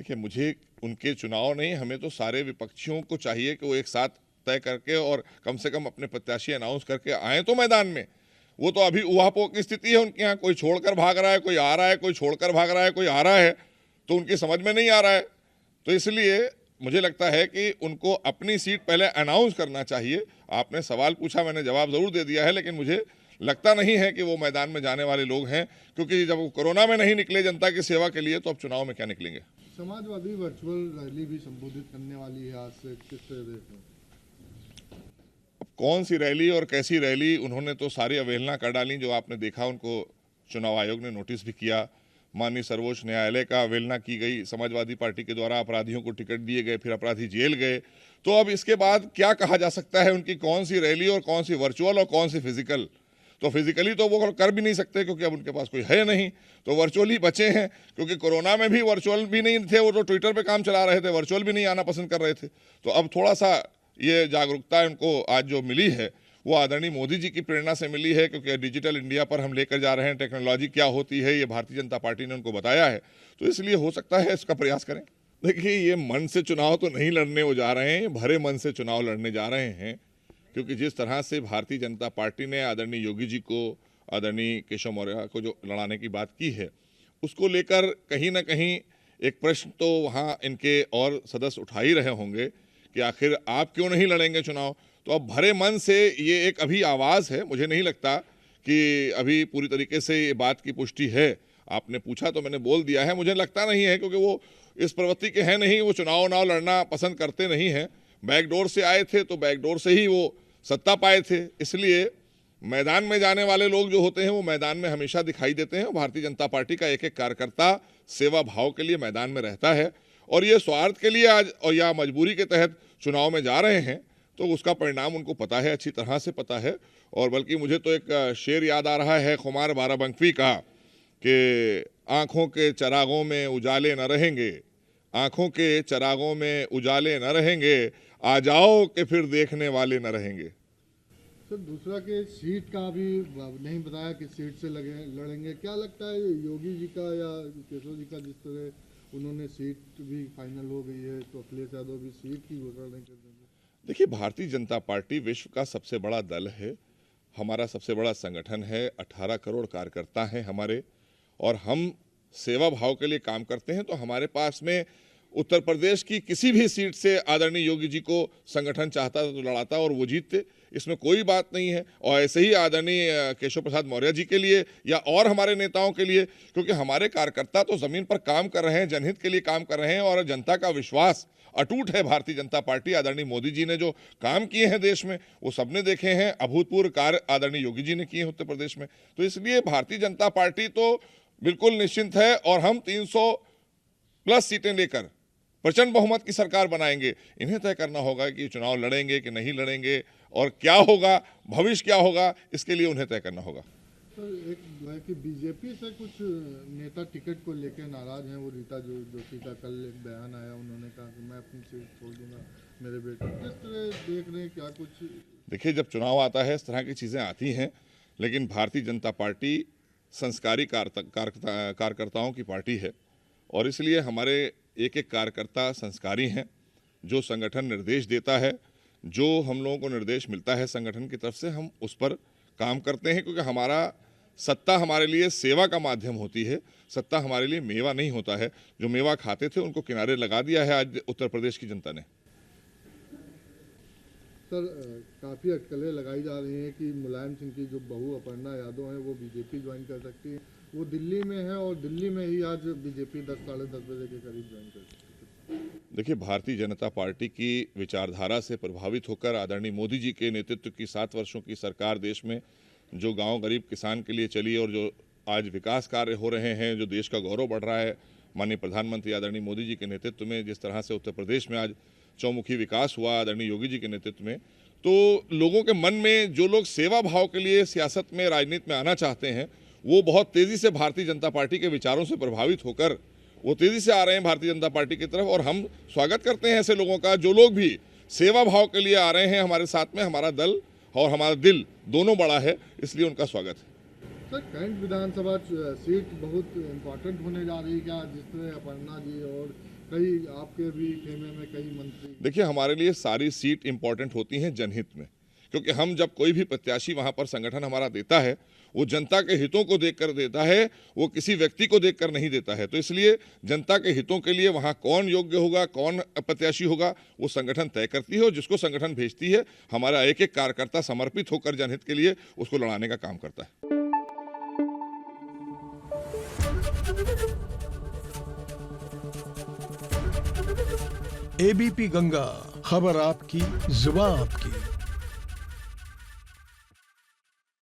देखिए, मुझे उनके चुनाव नहीं, हमें तो सारे विपक्षियों को चाहिए कि वो एक साथ तय करके और कम से कम अपने प्रत्याशी अनाउंस करके आए तो मैदान में। वो तो अभी ऊहापोह की स्थिति है उनके यहाँ, कोई छोड़कर भाग रहा है, कोई आ रहा है, कोई छोड़कर भाग रहा है, कोई आ रहा है, तो उनकी समझ में नहीं आ रहा है। तो इसलिए मुझे लगता है कि उनको अपनी सीट पहले अनाउंस करना चाहिए। आपने सवाल पूछा, मैंने जवाब ज़रूर दे दिया है, लेकिन मुझे लगता नहीं है कि वो मैदान में जाने वाले लोग हैं, क्योंकि जब वो कोरोना में नहीं निकले जनता की सेवा के लिए, तो अब चुनाव में क्या निकलेंगे। समाजवादी वर्चुअल रैली भी संबोधित करने वाली है आज से, किस तरह देख रहे हैं? अब कौन सी रैली और कैसी रैली, उन्होंने तो सारी अवहेलना कर डाली। जो आपने देखा, उनको चुनाव आयोग ने नोटिस भी किया, माननीय सर्वोच्च न्यायालय का अवहेलना की गई, समाजवादी पार्टी के द्वारा अपराधियों को टिकट दिए गए, फिर अपराधी जेल गए। तो अब इसके बाद क्या कहा जा सकता है, उनकी कौन सी रैली और कौन सी वर्चुअल और कौन सी फिजिकल। तो फिजिकली तो वो कर भी नहीं सकते, क्योंकि अब उनके पास कोई है नहीं, तो वर्चुअल ही बचे हैं। क्योंकि कोरोना में भी वर्चुअल भी नहीं थे, वो तो ट्विटर पे काम चला रहे थे, वर्चुअल भी नहीं आना पसंद कर रहे थे। तो अब थोड़ा सा ये जागरूकता उनको आज जो मिली है, वो आदरणीय मोदी जी की प्रेरणा से मिली है, क्योंकि डिजिटल इंडिया पर हम लेकर जा रहे हैं, टेक्नोलॉजी क्या होती है ये भारतीय जनता पार्टी ने उनको बताया है। तो इसलिए हो सकता है इसका प्रयास करें। देखिए, ये मन से चुनाव तो नहीं लड़ने वो जा रहे हैं, भरे मन से चुनाव लड़ने जा रहे हैं। क्योंकि जिस तरह से भारतीय जनता पार्टी ने आदरणीय योगी जी को, आदरणीय केशव मौर्य को जो लड़ाने की बात की है, उसको लेकर कहीं ना कहीं एक प्रश्न तो वहाँ इनके और सदस्य उठा ही रहे होंगे कि आखिर आप क्यों नहीं लड़ेंगे चुनाव। तो अब भरे मन से ये एक अभी आवाज़ है, मुझे नहीं लगता कि अभी पूरी तरीके से ये बात की पुष्टि है। आपने पूछा तो मैंने बोल दिया है, मुझे लगता नहीं है, क्योंकि वो इस प्रवृत्ति के हैं नहीं, वो चुनाव लड़ना पसंद करते नहीं हैं। बैकडोर से आए थे तो बैकडोर से ही वो सत्ता पाए थे। इसलिए मैदान में जाने वाले लोग जो होते हैं, वो मैदान में हमेशा दिखाई देते हैं। भारतीय जनता पार्टी का एक एक कार्यकर्ता सेवा भाव के लिए मैदान में रहता है, और ये स्वार्थ के लिए आज और या मजबूरी के तहत चुनाव में जा रहे हैं, तो उसका परिणाम उनको पता है, अच्छी तरह से पता है। और बल्कि मुझे तो एक शेर याद आ रहा है खुमार बाराबंकी का, कि आँखों के चरागों में उजाले न रहेंगे, आँखों के चरागों में उजाले न रहेंगे, आ जाओ कि फिर देखने वाले न रहेंगे। सर, दूसरा के सीट का भी नहीं बताया कि सीट से लड़ेंगे। क्या लगता है योगी जी का या केशव जी का, जिस तरह उन्होंने सीट भी फाइनल हो गई है, तो अखिलेश यादव भी सीट की घोषणा नहीं कर देंगे? देखिए, भारतीय जनता पार्टी विश्व का सबसे बड़ा दल है, हमारा सबसे बड़ा संगठन है, 18 करोड़ कार्यकर्ता हैं हमारे, और हम सेवा भाव के लिए काम करते हैं। तो हमारे पास में उत्तर प्रदेश की किसी भी सीट से आदरणीय योगी जी को संगठन चाहता तो लड़ाता और वो जीतते, इसमें कोई बात नहीं है। और ऐसे ही आदरणीय केशव प्रसाद मौर्य जी के लिए या और हमारे नेताओं के लिए, क्योंकि हमारे कार्यकर्ता तो ज़मीन पर काम कर रहे हैं, जनहित के लिए काम कर रहे हैं, और जनता का विश्वास अटूट है भारतीय जनता पार्टी। आदरणीय मोदी जी ने जो काम किए हैं देश में, वो सबने देखे हैं। अभूतपूर्व कार्य आदरणीय योगी जी ने किए हैं उत्तर प्रदेश में। तो इसलिए भारतीय जनता पार्टी तो बिल्कुल निश्चिंत है, और हम 300+ सीटें लेकर प्रचंड बहुमत की सरकार बनाएंगे। इन्हें तय करना होगा कि चुनाव लड़ेंगे कि नहीं लड़ेंगे, और क्या होगा, भविष्य क्या होगा, इसके लिए उन्हें तय करना होगा। सर, एक है कि बीजेपी से कुछ नेता टिकट को लेकर नाराज हैं। वो रीता जोशी का कल एक बयान आया, उन्होंने कहा कि मैं अपनी सीट छोड़ दूंगा मेरे बेटे। किस तरह देख रहे हैं, क्या कुछ? देखिए, जब चुनाव आता है इस तरह की चीज़ें आती हैं, लेकिन भारतीय जनता पार्टी संस्कारी कार्यकर्ताओं की पार्टी है, और इसलिए हमारे एक एक कार्यकर्ता संस्कारी हैं। जो संगठन निर्देश देता है, जो हम लोगों को निर्देश मिलता है संगठन की तरफ से, हम उस पर काम करते हैं। क्योंकि हमारा सत्ता हमारे लिए सेवा का माध्यम होती है, सत्ता हमारे लिए मेवा नहीं होता है। जो मेवा खाते थे उनको किनारे लगा दिया है आज उत्तर प्रदेश की जनता ने। सर, काफ़ी अटकलें लगाई जा रही हैं कि मुलायम सिंह की जो बहू अपर्णा यादव हैं, वो बीजेपी ज्वाइन कर सकती है। वो दिल्ली में है, और दिल्ली में ही आज बीजेपी 10 साढ़े 10 बजे के करीब ज्वाइन कर सकती है। देखिए, भारतीय जनता पार्टी की विचारधारा से प्रभावित होकर आदरणीय मोदी जी के नेतृत्व की 7 वर्षों की सरकार देश में जो गांव गरीब किसान के लिए चली, और जो आज विकास कार्य हो रहे हैं, जो देश का गौरव बढ़ रहा है, माननीय प्रधानमंत्री आदरणीय मोदी जी के नेतृत्व में, जिस तरह से उत्तर प्रदेश में आज चौमुखी विकास हुआ आदरणीय योगी जी के नेतृत्व में, तो लोगों के मन में जो लोग सेवा भाव के लिए सियासत में, राजनीति में आना चाहते हैं, वो बहुत तेज़ी से भारतीय जनता पार्टी के विचारों से प्रभावित होकर वो तेज़ी से आ रहे हैं भारतीय जनता पार्टी की तरफ। और हम स्वागत करते हैं ऐसे लोगों का, जो लोग भी सेवा भाव के लिए आ रहे हैं हमारे साथ में। हमारा दल और हमारा दिल दोनों बड़ा है, इसलिए उनका स्वागत है। सर, कैंट विधानसभा सीट बहुत इम्पोर्टेंट होने जा रही है क्या? जिस तरह अपर्णा जी और कई आपके भी खेमे में कई मंत्री। देखिए, हमारे लिए सारी सीट इंपॉर्टेंट होती हैं जनहित में, क्योंकि हम जब कोई भी प्रत्याशी वहां पर संगठन हमारा देता है, वो जनता के हितों को देखकर देता है, वो किसी व्यक्ति को देखकर नहीं देता है। तो इसलिए जनता के हितों के लिए वहां कौन योग्य होगा, कौन प्रत्याशी होगा, वो संगठन तय करती है, और जिसको संगठन भेजती है, हमारा एक एक कार्यकर्ता समर्पित होकर जनहित के लिए उसको लड़ाने का काम करता है। एबीपी गंगा, खबर आपकी, जुबान आपकी।